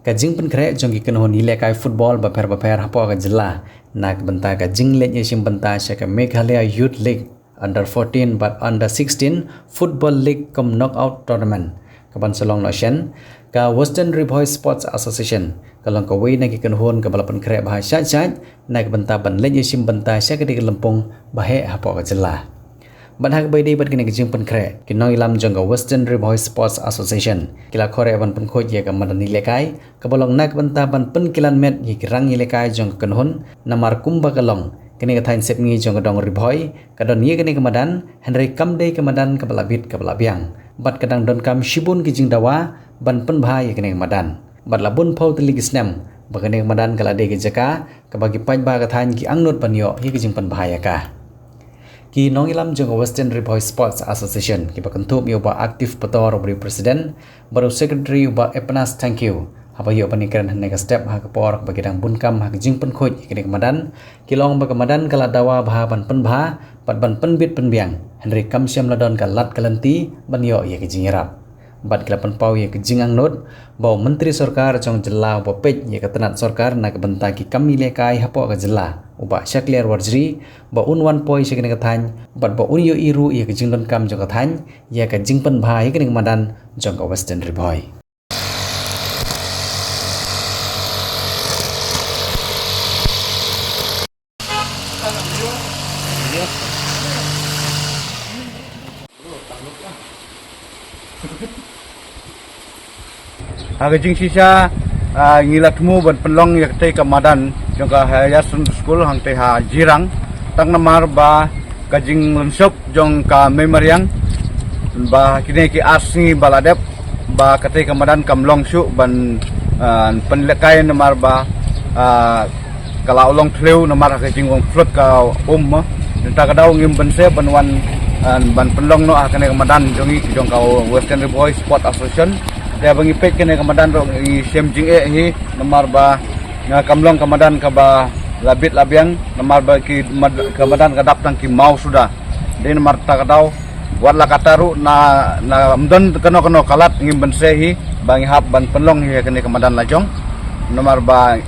Kajing pen krek jong ki kenhon nilai kai football baper hapo ka jela nak benta kajing lek yesim benta sya ka Meghalaya Youth League under 14 but under 16 football league kom knockout tournament kaban selong notion ka Western Rivoy Sports Association kalong ka wei na ki kenhon ka balapan krek bahasa chat nak benta ban lek yesim benta sya ka di lempung bahe hapo ka jela ban hak bai dei bat kini kajing pen krek kinong ilam jong ka Western Rivoy Sports Association kila khore ban pen khoj ye ka madan nilai kai kabalong nak benta ban pen kilan met ye kirang nilai kai jong ka kenhon namar kumba kalong kini ka thain sep ngi jong ka dong Rivoy kadon ye kini kamadan Henry kamdei kamadan ka balabit ka balabiang bat kadang don kam shibun ki jing dawa ban pen bha ye kini kamadan bat labun phau tili gisnam ba kini kamadan kala de ki jaka ka bagi paj ba ka thain ki angnot panyo ye ki jing pen bha ya ka ki nong ilam jong Western Rivoy Sports Association ki bakantup yo ba aktif petor beri presiden baru secretary ba Epnas thank you apa yo panikaran hanega step ha kapor bagi dang bunkam ha jing pen khoj ki kamadan kilong ba kamadan kala dawa bha ban pen bha pat ban pen bit pen biang Henry kamsiam ladon ka lat kalanti ban yo ye ki jing rap bat kala pen pau ye ki jing angnot ba menteri sarkar jong jela ba pej ye ka tenat sarkar na ka benta ki kamile kai hapo ka jela uba syakliar warjri ba unwan poi sekene ka than bat ba un yo iru ye ka jing don kam jong ka than ye ka jing pen bha ye kene kamadan jong ka Western Rivoy Kajing sisa ngilat mu ban pelong yak tei kamadan jong ka Hayasun School hang tei ha jirang tang namar ba kajing lensop jong ka memoriang ba kini ki asni baladep ba katei kamadan kamlong su ban penlekai namar ba kala ulong thleu namar kajing wong float ka ta kadau ngim ban se ban wan ban pelong no akane kamadan jong ka Western Rivoy Sport Association dia bangi pek kene kamadan ro i semjing hi namar ba nga kamlong kamadan ka ba labit labiang namar ba ki kamadan kadap tang ki mau sudah de namar ta kadau wala kataru na amdon kano kalat ngim bense hi bangi hap ban penlong hi kene kamadan lajong namar ba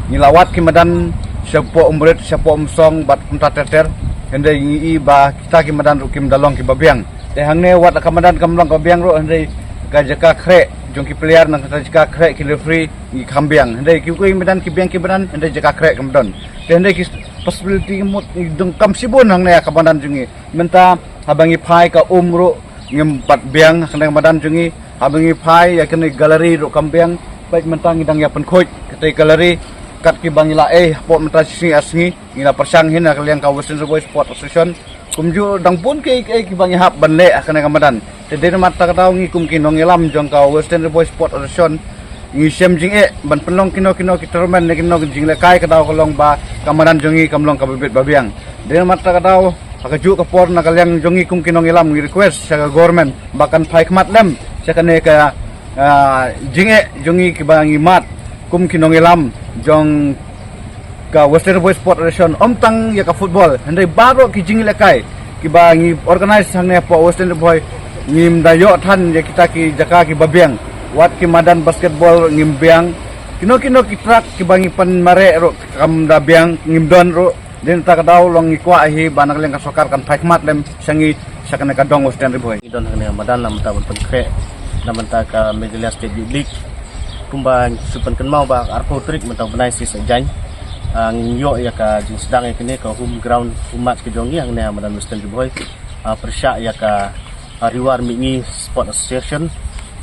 ngilawat ki madan sepo umbret sepo umsong bat unta teter hende i ba kita ki madan rukim dalong ki babiang de hangne wat kamadan kamlong babiang ro hende ka jaka kre jong ki player nang ka jaka kre ki referee ki kambiang hende ki ko medan ki biang ki badan hende jaka kre kamdon hende ki possibility mut dong kam sibun hang ne ka badan jungi menta habangi phai ka umro ngem pat biang hang badan jungi habangi phai ya kene gallery ro kambiang baik menta ngidang ya pen khoj kete gallery kat ki bangila po menta sing asngi ngila persang hin kaliang ka Western Rivoy Sport Association kumju dang pun ke bangi hap banle akane kamadan tede mata katau ngi kum kinong elam jong ka Western Rivoy Sport Association ngi sem jing ban penlong kino ki tournament ne kino jing le kai katau kolong ba kamadan jongi kamlong ka bebet babiang de mata katau akaju ka por na kaliang jongi kum kinong elam ngi request sa government bakan phai khmat lem sakane ka jing jongi ki bangi mat kum kinong elam jong ka Western Rivoy Sport Association tang ya ka football handai baro ki jing lekai ki ba ngi organize hangne po Western Rivoy ngim dayo than ya kita ki jaka ki babiang wat ki madan basketball ngim biang kino ki track ki bangi pan mare ro kam da biang ngim don ro den ta kadau long ngi kwa hi banak leng ka sokar kan phaikhmat lem sangi sakane ka dong Western Rivoy idon hangne madan lam ta pun kre lam ta ka Meghalaya State League kumbang supan kan mau ba arko trik mentau benai si sajang ang yo ya ka jing sedang kini ka home ground umat ke jongi ang ne madan Western Rivoy persya ya ka Riwar Mingi Sport Association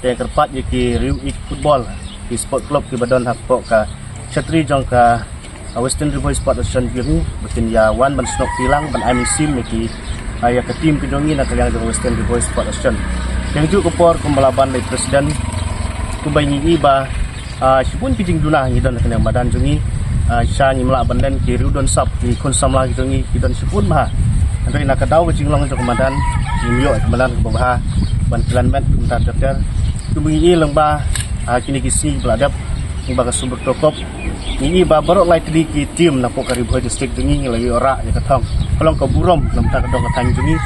yang kerpat ya ki Riu Football ki sport club ki badon hak ka Chatri jong ka Western Rivoy Sport Association kini bikin ya wan ban snok tilang ban amisim ki ya ka tim ke jongi na kaliang jong Western Rivoy Sport Association yang ju kopor kumbalaban dari presiden kumbay ni iba sipun kijing duna ngidon kaliang madan jongi siya ngi melaban dan ki Riu don sap ki konsam lagi jongi kidon sipun mah andai nak kadau ke jinglong jong madan imyo kemadan ke bawah bantuan met entar dokter tubuhi lengba kini kisi beladap ngba ka sumber tokop ini ba barok lai tadi ki tim na Pokari Rivoy district dengi lagi ora ya katong kolong ka burom lam ta kadong ka tanjungi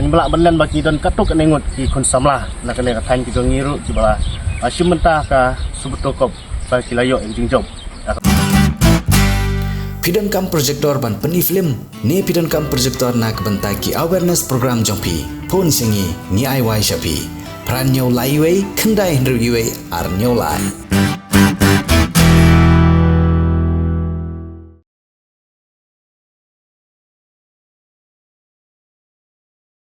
ang belak banlan baki don katok nengot ki kon samlah na kene ka tanjungi ru ki bala asimenta ka sumber tokop pa kilayo jing job. Pidon kam projector ban peni film ni pidon kam projector nak bentai ki awareness program jongpi phone singi ni ai wai shapi pran nyau lai wei khandai hndru gi wei ar nyau lai